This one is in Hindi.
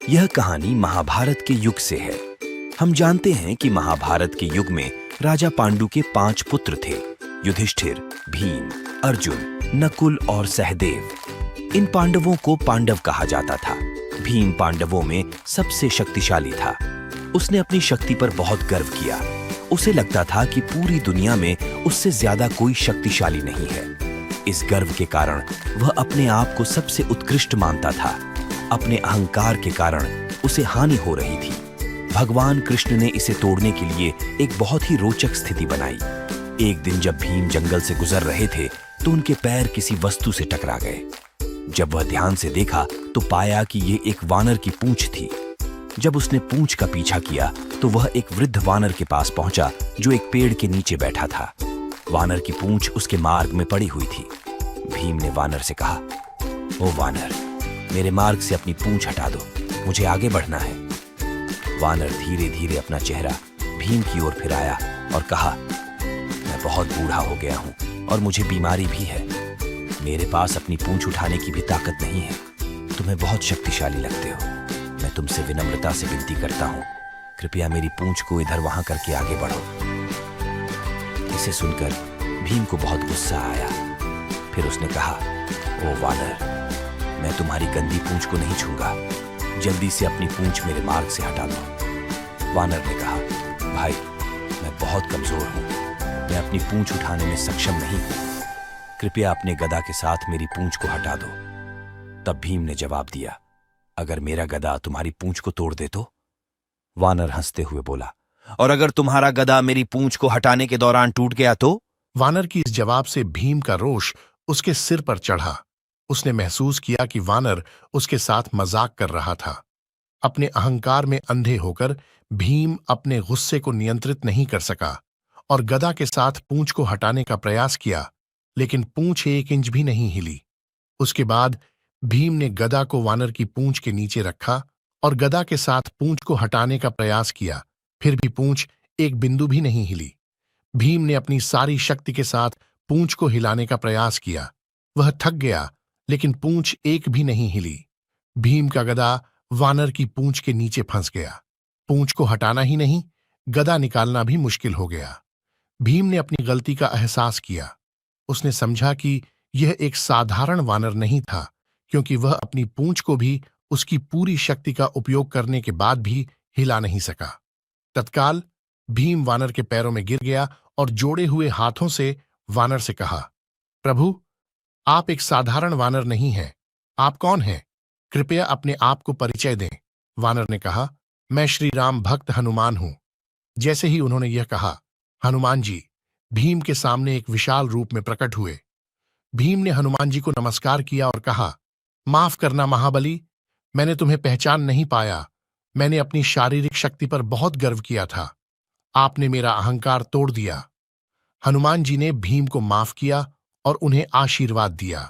यह कहानी महाभारत के युग से है। हम जानते हैं कि महाभारत के युग में राजा पांडु के 5 पुत्र थे, युधिष्ठिर, भीम, अर्जुन, नकुल और सहदेव। इन पांडवों को पांडव कहा जाता था। भीम पांडवों में सबसे शक्तिशाली था। उसने अपनी शक्ति पर बहुत गर्व किया। उसे लगता था कि पूरी दुनिया में उससे ज्यादा कोई शक्तिशाली नहीं है। इस गर्व के कारण वह अपने आप को सबसे उत्कृष्ट मानता था। अपने अहंकार के कारण उसे हानि हो रही थी। भगवान कृष्ण ने इसे तोड़ने के लिए एक बहुत ही रोचक स्थिति बनाई। एक दिन जब भीम जंगल से गुजर रहे थे तो उनके पैर किसी वस्तु से टकरा गए। जब वह ध्यान से देखा तो पाया कि ये एक वानर की पूंछ थी। जब उसने पूंछ का पीछा किया तो वह एक वृद्ध वानर के पास पहुंचा जो एक पेड़ के नीचे बैठा था। वानर की पूंछ उसके मार्ग में पड़ी हुई थी। भीम ने वानर से कहा, ओ वानर, मेरे मार्ग से अपनी पूंछ हटा दो, मुझे आगे बढ़ना है। वानर धीरे धीरे अपना चेहरा भीम की ओर फिराया और कहा, मैं बहुत बूढ़ा हो गया हूं और मुझे बीमारी भी है। मेरे पास अपनी पूंछ उठाने की भी ताकत नहीं है। तुम्हें बहुत शक्तिशाली लगते हो। मैं तुमसे विनम्रता से विनती करता हूं, कृपया मेरी पूंछ को इधर वहां करके आगे बढ़ो। इसे सुनकर भीम को बहुत गुस्सा आया। फिर उसने कहा, ओ वानर, मैं तुम्हारी गंदी पूंछ को नहीं छूंगा। जल्दी से अपनी पूंछ मेरे मार्ग से हटा दो। वानर ने कहा, भाई, मैं बहुत कमजोर हूं। मैं अपनी पूंछ उठाने में सक्षम नहीं हूं। कृपया अपने गदा के साथ मेरी पूंछ को हटा दो। तब भीम ने जवाब दिया, अगर मेरा गदा तुम्हारी पूंछ को तोड़ दे तो? वानर हंसते हुए बोला, और अगर तुम्हारा गदा मेरी पूंछ को हटाने के दौरान टूट गया तो? वानर की इस जवाब से भीम का रोष उसके सिर पर चढ़ा। उसने महसूस किया कि वानर उसके साथ मजाक कर रहा था। अपने अहंकार में अंधे होकर भीम अपने गुस्से को नियंत्रित नहीं कर सका और गदा के साथ पूंछ को हटाने का प्रयास किया, लेकिन पूंछ 1 इंच भी नहीं हिली। उसके बाद भीम ने गदा को वानर की पूंछ के नीचे रखा और गदा के साथ पूंछ को हटाने का प्रयास किया, फिर भी पूंछ एक बिंदु भी नहीं हिली। भीम ने अपनी सारी शक्ति के साथ पूंछ को हिलाने का प्रयास किया। वह थक गया, लेकिन पूंछ एक भी नहीं हिली। भीम का गदा वानर की पूंछ के नीचे फंस गया। पूंछ को हटाना ही नहीं, गदा निकालना भी मुश्किल हो गया। भीम ने अपनी गलती का एहसास किया। उसने समझा कि यह एक साधारण वानर नहीं था, क्योंकि वह अपनी पूंछ को भी उसकी पूरी शक्ति का उपयोग करने के बाद भी हिला नहीं सका। तत्काल भीम वानर के पैरों में गिर गया और जोड़े हुए हाथों से वानर से कहा, प्रभु, आप एक साधारण वानर नहीं हैं। आप कौन हैं? कृपया अपने आप को परिचय दें। वानर ने कहा, मैं श्री राम भक्त हनुमान हूं। जैसे ही उन्होंने यह कहा, हनुमान जी भीम के सामने एक विशाल रूप में प्रकट हुए। भीम ने हनुमान जी को नमस्कार किया और कहा, माफ करना महाबली, मैंने तुम्हें पहचान नहीं पाया। मैंने अपनी शारीरिक शक्ति पर बहुत गर्व किया था। आपने मेरा अहंकार तोड़ दिया। हनुमान जी ने भीम को माफ किया और उन्हें आशीर्वाद दिया।